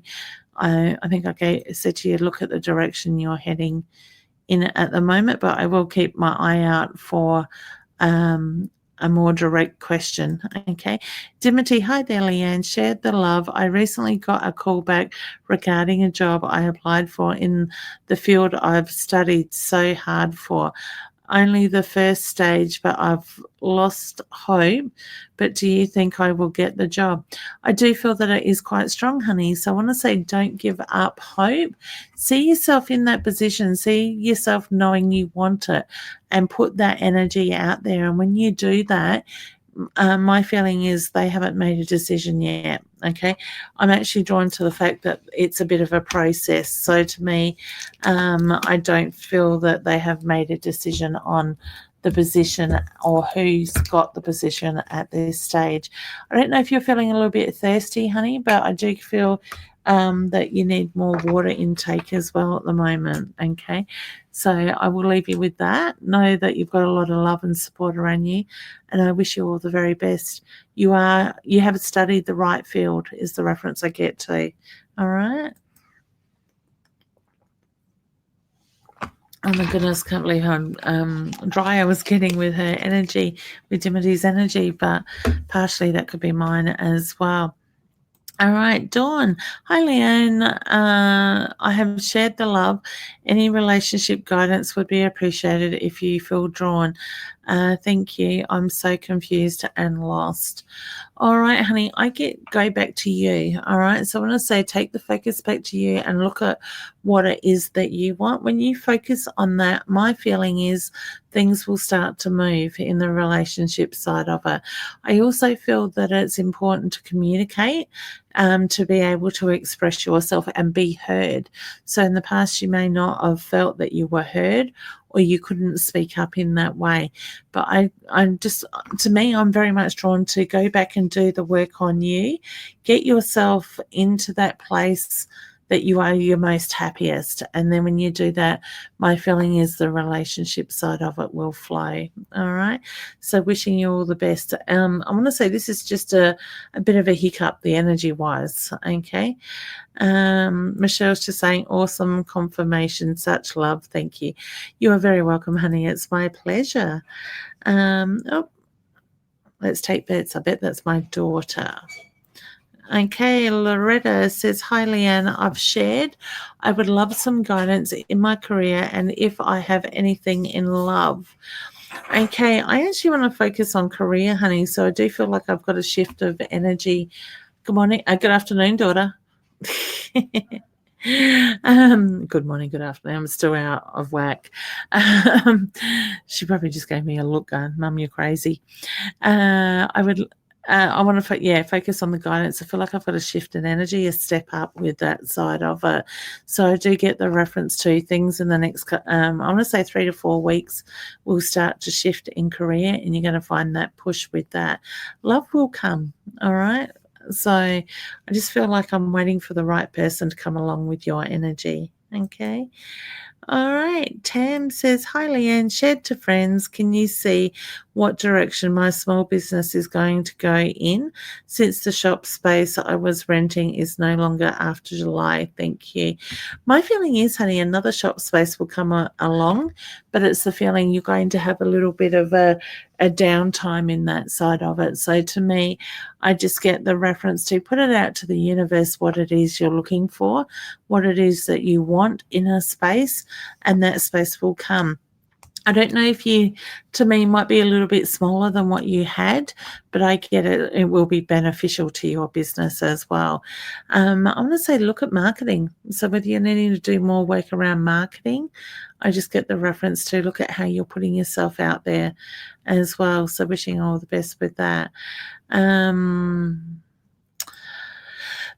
I think I said to you, look at the direction you're heading in at the moment, but I will keep my eye out for a more direct question. Okay. Dimity, hi there, Leanne. Shared the love. I recently got a call back regarding a job I applied for in the field I've studied so hard for. Only the first stage, but I've lost hope. But do you think I will get the job? I do feel that it is quite strong, honey. So I want to say don't give up hope. See yourself in that position. See yourself knowing you want it and put that energy out there. And when you do that, my feeling is they haven't made a decision yet. Okay. I'm actually drawn to the fact that it's a bit of a process. So to me, I don't feel that they have made a decision on the position or who's got the position at this stage. I don't know if you're feeling a little bit thirsty, honey, but I do feel that you need more water intake as well at the moment. Okay. So I will leave you with that. Know that you've got a lot of love and support around you, and I wish you all the very best. You have studied the right field is the reference I get to. All right. Oh my goodness, can't believe how dry I was getting with her energy, with Dimity's energy, but partially that could be mine as well. All right, Dawn. Hi, Leanne. I have shared the love. Any relationship guidance would be appreciated if you feel drawn. Thank you. I'm so confused and lost. All right, honey, go back to you. All right. So I want to say take the focus back to you and look at what it is that you want. When you focus on that, my feeling is things will start to move in the relationship side of it. I also feel that it's important to communicate, to be able to express yourself and be heard. So in the past, you may not have felt that you were heard or you couldn't speak up in that way. But to me, I'm very much drawn to go back and do the work on you, get yourself into that place that you are your most happiest. And then when you do that, my feeling is the relationship side of it will flow. All right. So wishing you all the best. I want to say this is just a bit of a hiccup, the energy wise. Okay. Michelle's just saying, awesome confirmation, such love. Thank you. You are very welcome, honey. It's my pleasure. Let's take bets. I bet that's my daughter. Okay, Loretta says, hi, Leanne. I've shared. I would love some guidance in my career and if I have anything in love. Okay, I actually want to focus on career, honey. So I do feel like I've got a shift of energy. Good morning. Good afternoon, daughter. Good morning, good afternoon. I'm still out of whack. She probably just gave me a look going, Mum, you're crazy. I want to focus on the guidance. I feel like I've got a shift in energy, a step up with that side of it. So I do get the reference to things in the next, I want to say 3 to 4 weeks will start to shift in career, and you're going to find that push with that. Love will come, all right? So I just feel like I'm waiting for the right person to come along with your energy, okay? All right. Tam says, "Hi, Leanne. Shared to friends. Can you see what direction my small business is going to go in since the shop space I was renting is no longer after July? Thank you." My feeling is, honey, another shop space will come along, but it's the feeling you're going to have a little bit of a downtime in that side of it. So to me, I just get the reference to put it out to the universe what it is you're looking for, what it is that you want in a space, and that space will come. I don't know if you, to me, might be a little bit smaller than what you had, but I get it. It will be beneficial to your business as well. I'm going to say look at marketing. So whether you're needing to do more work around marketing, I just get the reference to look at how you're putting yourself out there as well. So wishing all the best with that.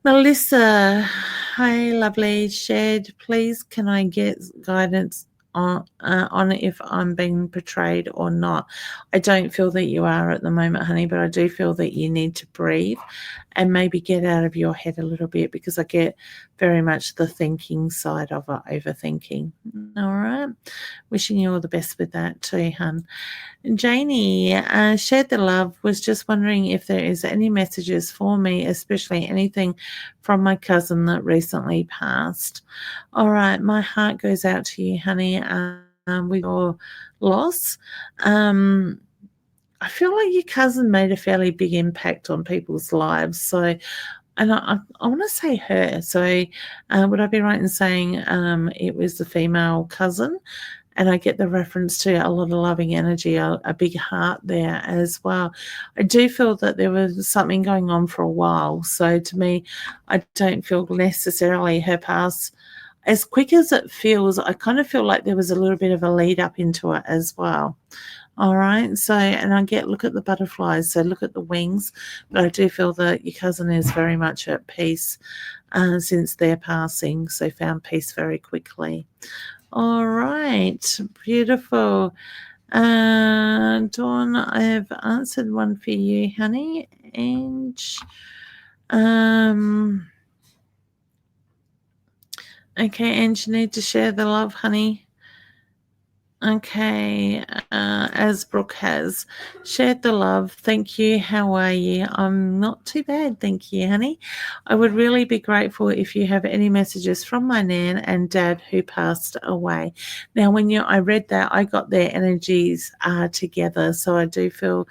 Melissa, hi, lovely. Shared, please. Can I get guidance on if I'm being portrayed or not? I don't feel that you are at the moment, honey, but I do feel that you need to breathe and maybe get out of your head a little bit, because I get very much the thinking side of it, overthinking. All right. Wishing you all the best with that too, hun. Janie, shared the love, was just wondering if there is any messages for me, especially anything from my cousin that recently passed. All right, my heart goes out to you, honey, with your loss. I feel like your cousin made a fairly big impact on people's lives. So, and I want to say her. So, would I be right in saying it was the female cousin? And I get the reference to a lot of loving energy, a big heart there as well. I do feel that there was something going on for a while. So to me, I don't feel necessarily her past as quick as it feels. I kind of feel like there was a little bit of a lead up into it as well. All right. So, and I get, look at the butterflies. So look at the wings. But I do feel that your cousin is very much at peace since their passing. So found peace very quickly. All right, beautiful. Dawn, I have answered one for you, honey. And okay, and you need to share the love, honey. Okay, as Brooke has shared the love. Thank you. How are you? I'm not too bad. Thank you, honey. I would really be grateful if you have any messages from my nan and dad who passed away. Now, when I read that, I got their energies together. So I do feel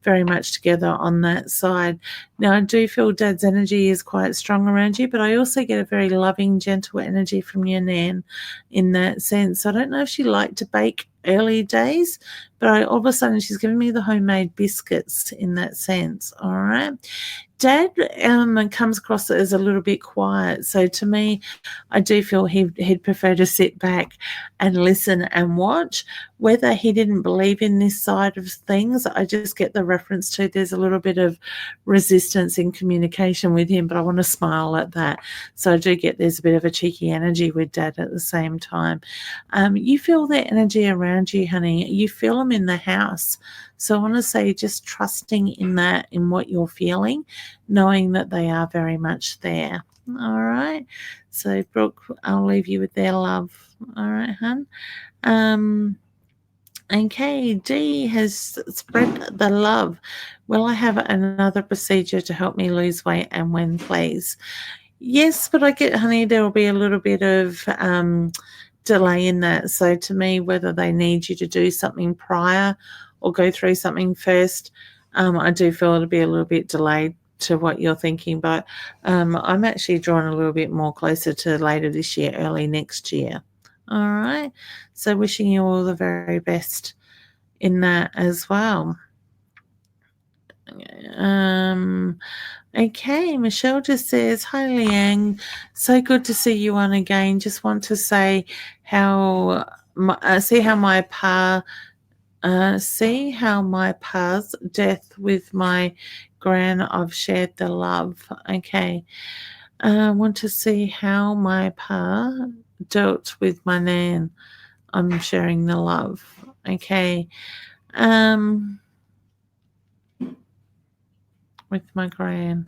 very much together on that side. Now, I do feel dad's energy is quite strong around you, but I also get a very loving, gentle energy from your nan in that sense. I don't know if she liked to bake early days, but all of a sudden she's giving me the homemade biscuits in that sense. All right. Dad comes across as a little bit quiet. So to me, I do feel he'd prefer to sit back and listen and watch. Whether he didn't believe in this side of things, I just get the reference to there's a little bit of resistance in communication with him, but I want to smile at that. So I do get there's a bit of a cheeky energy with Dad at the same time. You feel their energy around you, honey. You feel them in the house. So I want to say just trusting in that, in what you're feeling, knowing that they are very much there. All right. So, Brooke, I'll leave you with their love. All right, hun. Okay, D has spread the love. Will I have another procedure to help me lose weight, and when, please? Yes, but I get, honey, there will be a little bit of delay in that. So to me, whether they need you to do something prior or go through something first, I do feel it'll be a little bit delayed to what you're thinking. But I'm actually drawn a little bit more closer to later this year, early next year. All right. So wishing you all the very best in that as well. Okay, Michelle just says, "Hi, Leanne. So good to see you on again. Just want to say see how my pa's death with my gran. I've shared the love. Okay. Want to see how my pa dealt with my nan. I'm sharing the love. Okay. With my gran.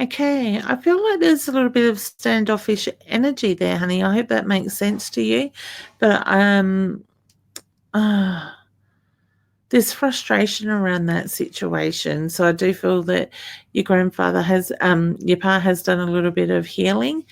Okay, I feel like there's a little bit of standoffish energy there, honey. I hope that makes sense to you. But uh, there's frustration around that situation. So I do feel that your grandfather has, your pa has done a little bit of healing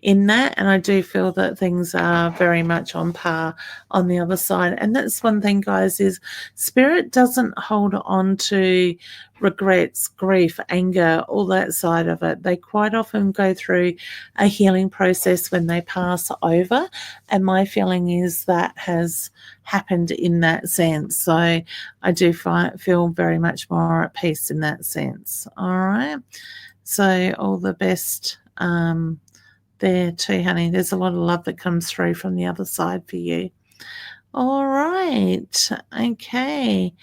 in that, and I do feel that things are very much on par on the other side. And that's one thing, guys, is spirit doesn't hold on to regrets, grief, anger, all that side of it. They quite often go through a healing process when they pass over, and my feeling is that has happened in that sense. So I do feel very much more at peace in that sense. All right. So all the best there too, honey. There's a lot of love that comes through from the other side for you. All right. Okay.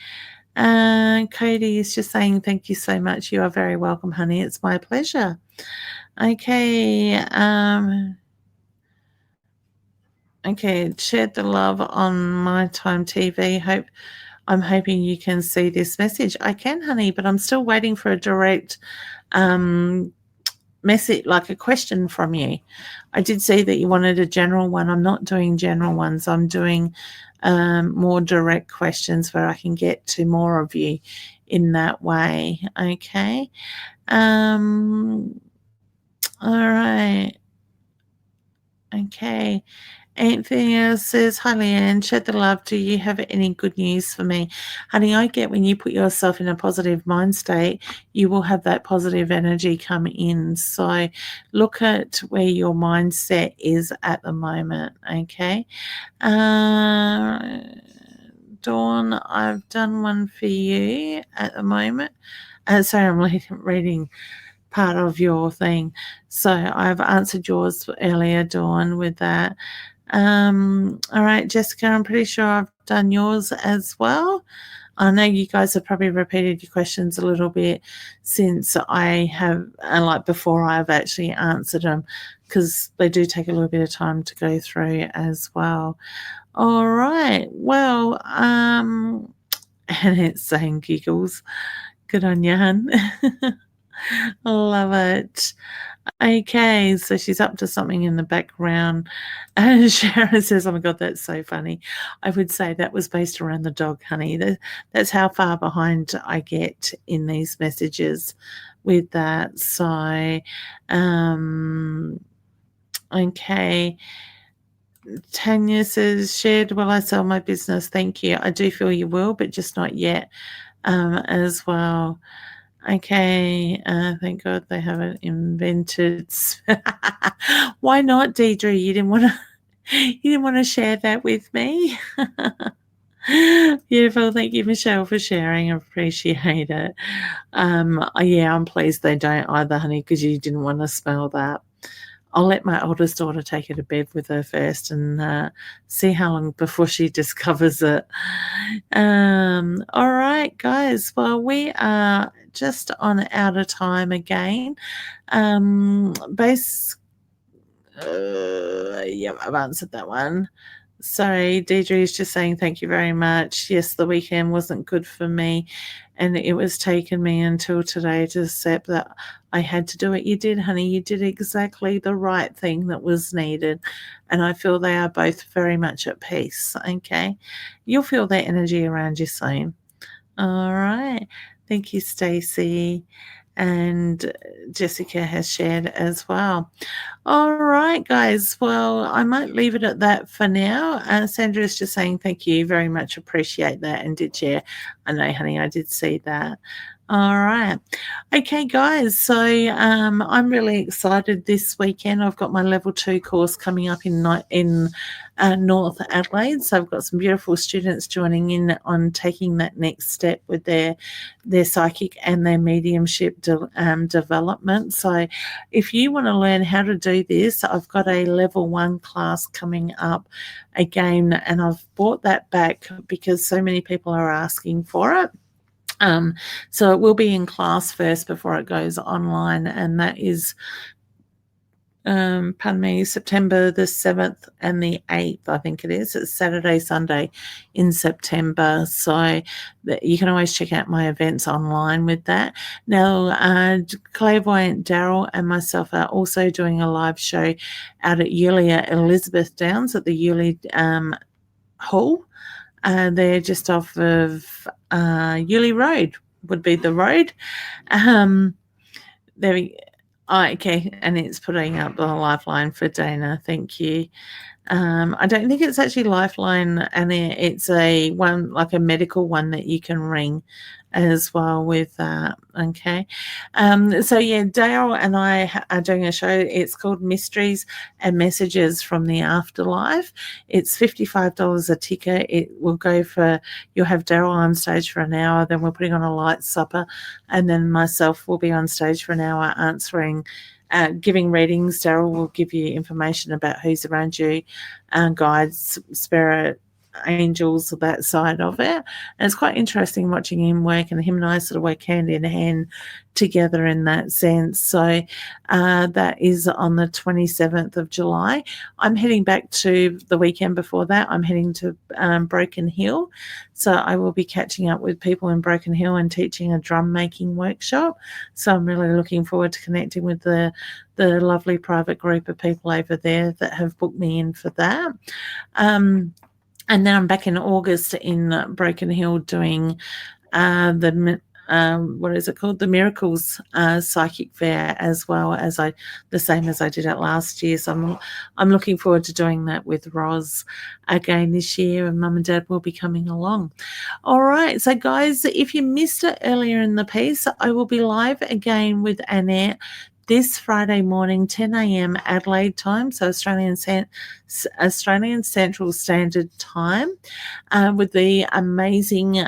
Cody is just saying thank you so much. You are very welcome, honey. It's my pleasure. Okay. Okay, shared the love on My Time TV. I'm hoping you can see this message. I can, honey, but I'm still waiting for a direct message, like a question from you. I did see that you wanted a general one. I'm not doing general ones. I'm doing more direct questions where I can get to more of you in that way. Okay. All right. Okay. Anthea says, "Hi Leanne, shed the love. Do you have any good news for me?" Honey, I get when you put yourself in a positive mind state, you will have that positive energy come in. So look at where your mindset is at the moment, okay? Dawn, I've done one for you at the moment. Sorry, I'm reading part of your thing. So I've answered yours earlier, Dawn, with that. All right, Jessica, I'm pretty sure I've done yours as well. I know you guys have probably repeated your questions a little bit since I have, like before I've actually answered them, because they do take a little bit of time to go through as well. All right, well, and it's saying giggles. Good on you, hun. Love it. Okay, so she's up to something in the background. And Sharon says, "Oh my God, that's so funny." I would say that was based around the dog, honey. That's how far behind I get in these messages with that. So, okay. Tanya says, "Shared, will I sell my business? Thank you. I do feel you will, but just not yet as well." Okay, thank God they haven't invented. Why not, Deidre? You didn't want to. You didn't want to share that with me. Beautiful. Thank you, Michelle, for sharing. I appreciate it. Yeah, I'm pleased they don't either, honey, because you didn't want to smell that. I'll let my oldest daughter take her to bed with her first and see how long before she discovers it. All right, guys. Well, we are just on out of time again. Yeah, I've answered that one. Sorry, Deidre is just saying thank you very much. Yes, the weekend wasn't good for me, and it was taking me until today to accept that I had to do it. You did, honey. You did exactly the right thing that was needed, and I feel they are both very much at peace. Okay, you'll feel that energy around you soon. All right. Thank you, Stacey, and Jessica has shared as well. All right, guys. Well, I might leave it at that for now. Sandra is just saying thank you very much. Appreciate that, and did share. I know, honey, I did see that. All right. Okay, guys. So I'm really excited this weekend. I've got my level 2 course coming up in North Adelaide. So I've got some beautiful students joining in on taking that next step with their psychic and their mediumship development. So if you want to learn how to do this, I've got a level 1 class coming up again, and I've brought that back because so many people are asking for it. So it will be in class first before it goes online, and that is pardon me, September the 7th and the 8th, I think it is. It's Saturday, Sunday in September. So you can always check out my events online with that. Now, Clairvoyant Daryl and myself are also doing a live show out at Yulee at Elizabeth Downs at the Yulee Hall. They're just off of Yulee Road, would be the road. There we Oh, okay, and it's putting up the lifeline for Dana. Thank you. I don't think it's actually Lifeline, and it's a one like a medical one that you can ring as well with that. Okay. So yeah, Dale and I are doing a show. It's called Mysteries and Messages from the Afterlife. It's $55 a ticket. It will go for, you'll have Daryl on stage for an hour, then we're putting on a light supper, and then myself will be on stage for an hour answering giving readings. Daryl will give you information about who's around you, guides, spirit, angels, that side of it. And it's quite interesting watching him work, and him and I sort of work hand in hand together in that sense. So that is on the 27th of July. I'm heading back to the weekend before that. I'm heading to Broken Hill. So I will be catching up with people in Broken Hill and teaching a drum making workshop. So I'm really looking forward to connecting with the lovely private group of people over there that have booked me in for that. And then I'm back in August in Broken Hill doing what is it called? The Miracles Psychic Fair, as well as the same as I did it last year. So I'm looking forward to doing that with Roz again this year, and Mum and Dad will be coming along. All right, so guys, if you missed it earlier in the piece, I will be live again with Annette this Friday morning, 10 a.m. Adelaide time, so Australian Central Standard Time, with the amazing,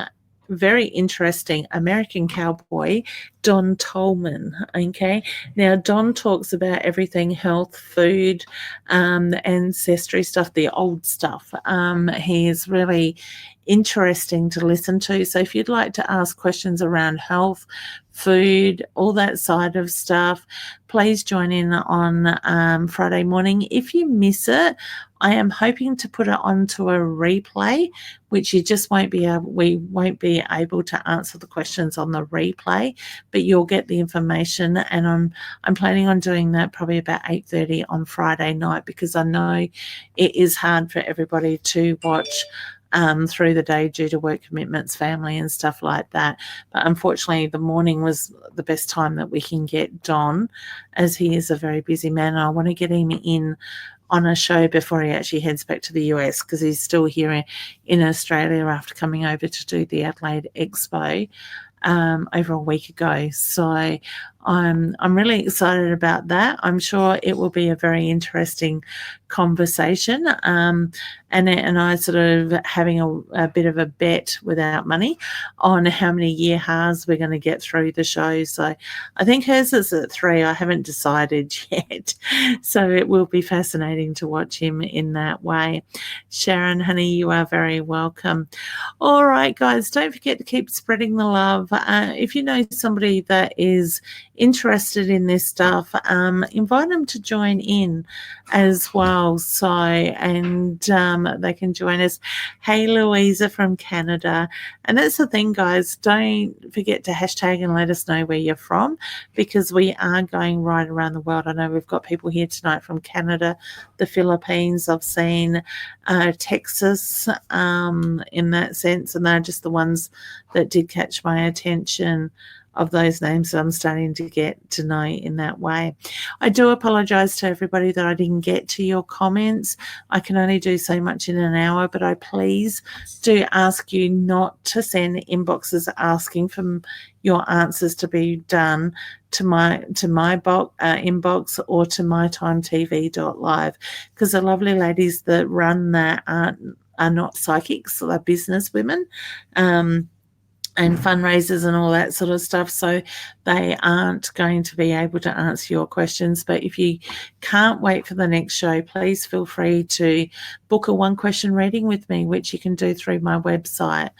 very interesting American cowboy, Don Tolman. Okay, now Don talks about everything health, food, ancestry stuff, the old stuff. He is really interesting to listen to. So if you'd like to ask questions around health, food, all that side of stuff, please join in on Friday morning. If you miss it, I am hoping to put it onto a replay, which you just won't be able, we won't be able to answer the questions on the replay, but you'll get the information. And I'm planning on doing that probably about 8:30 on Friday night, because I know it is hard for everybody to watch through the day due to work commitments, family and stuff like that. But unfortunately, the morning was the best time that we can get Don, as he is a very busy man. And I want to get him in on a show before he actually heads back to the US, because he's still here in Australia after coming over to do the Adelaide Expo over a week ago. So I'm really excited about that. I'm sure it will be a very interesting conversation. And I sort of having a bit of a bet without money on how many year-halves we're going to get through the show. So I think hers is at 3. I haven't decided yet. So it will be fascinating to watch him in that way. Sharon, honey, you are very welcome. All right, guys, don't forget to keep spreading the love. If you know somebody that is interested in this stuff, invite them to join in as well. So, and they can join us. Hey, Louisa from Canada. And that's the thing, guys, don't forget to hashtag and let us know where you're from, because we are going right around the world. I know we've got people here tonight from Canada, the Philippines, I've seen Texas in that sense, and they're just the ones that did catch my attention of those names that I'm starting to get to know in that way. I do apologise to everybody that I didn't get to your comments. I can only do so much in an hour, but I please do ask you not to send inboxes asking for your answers to be done to my inbox or to mytimetv.live, because the lovely ladies that run that are not psychics, they're business women. and fundraisers and all that sort of stuff. So they aren't going to be able to answer your questions. But if you can't wait for the next show, please feel free to book a one-question reading with me, which you can do through my website,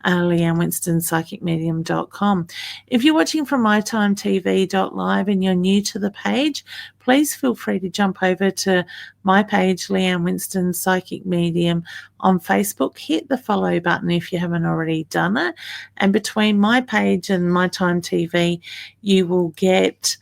leannewinstonpsychicmedium.com. If you're watching from mytimetv.live and you're new to the page, please feel free to jump over to my page, Leanne Winston Psychic Medium, on Facebook. Hit the follow button if you haven't already done it. And between my page and My Time TV, you will get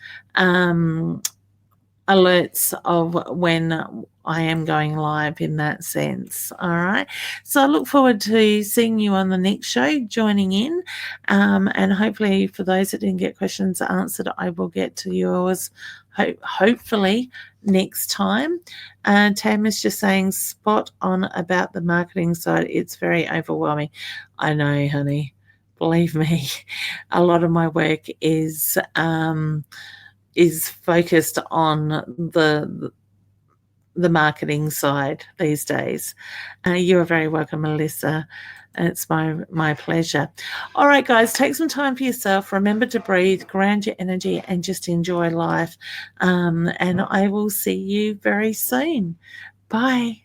alerts of when I am going live in that sense. All right. So I look forward to seeing you on the next show, joining in. And hopefully for those that didn't get questions answered, I will get to yours hopefully next time. Tam is just saying spot on about the marketing side. It's very overwhelming. I know, honey. Believe me, a lot of my work is focused on the marketing side these days. You are very welcome, Melissa. It's my pleasure. All right, guys, take some time for yourself. Remember to breathe, ground your energy, and just enjoy life. And I will see you very soon. Bye.